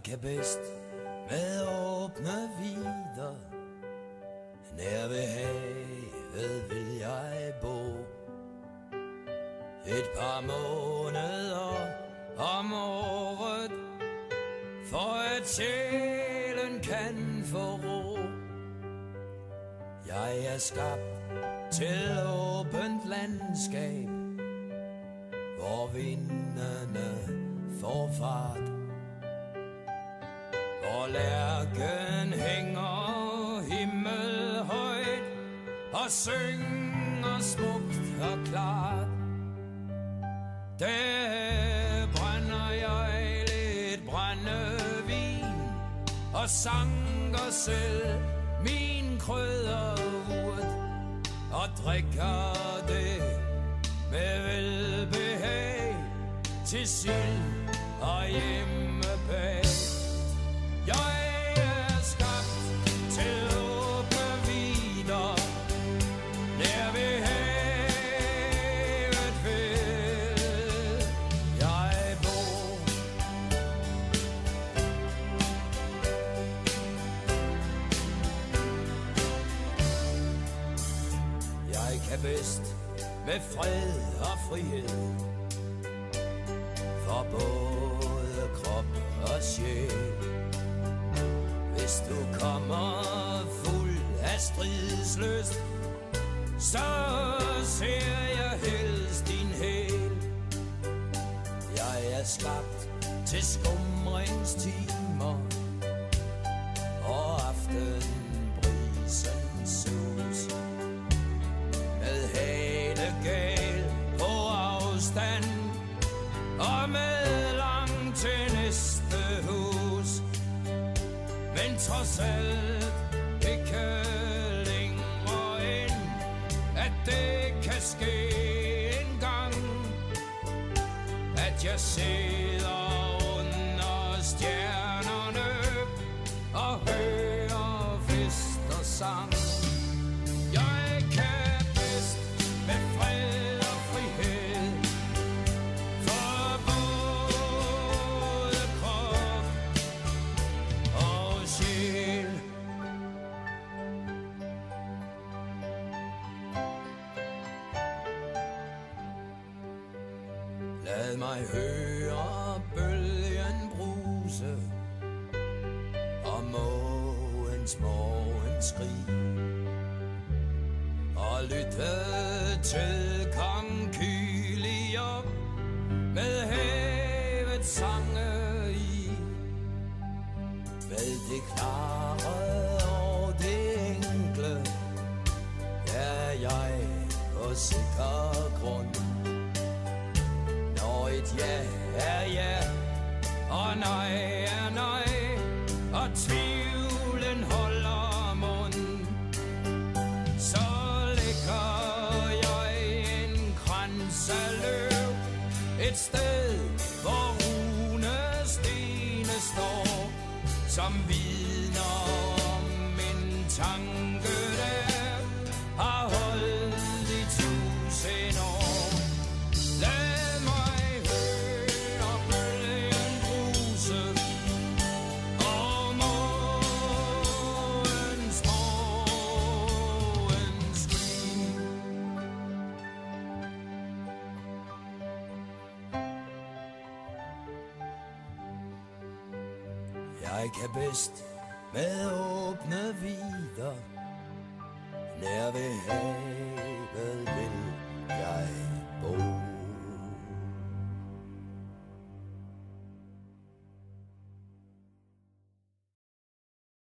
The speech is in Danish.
kan bedst med åbne vider. Nær ved havet vil jeg bo. Et par måneder om året, for at sjælen kan få ro. Jeg er skabt til åbent landskab, hvor vindene får fart, hvor lærken hænger himmelhøjt og synger smukt og klart. Der brænder jeg lidt brændevin og sanker selv min krydderurt og drikker det med velbehag til sild og hjemmebag. Jeg er skabt til åbne vider, nær ved havet vil jeg bo. Jeg kan bedst med fred og frihed, for både krop og sjæl. Hvis du kommer fuld af stridslyst, så ser jeg helst din hæl. Jeg er skabt til skumringstimer og aftenbrisens sus, med halegal på afstand og med langt til næste hus. Men trods alt ikke længere end, at det kan ske en gang, at jeg sidder under stjernerne og hører fest og sang. Jeg kan bedst med fred og frihed, for både krop og sjæl. Lad mig høre bølgen bruse og mågens morgenskrig, og lytte til konkylier med havets sange i. Med det klare og det enkle er jeg på sikker grund. Når et ja er ja og nej er nej, og tvivlen holder mund, så lægger jeg en krans af løv et sted, hvor runestene står, som vidner om en tanke, der har holdt i 1000 år. Lad mig høre bølgen bruse og mågens morgenskrig. Jeg kan bedst med åbne vider, nær ved havet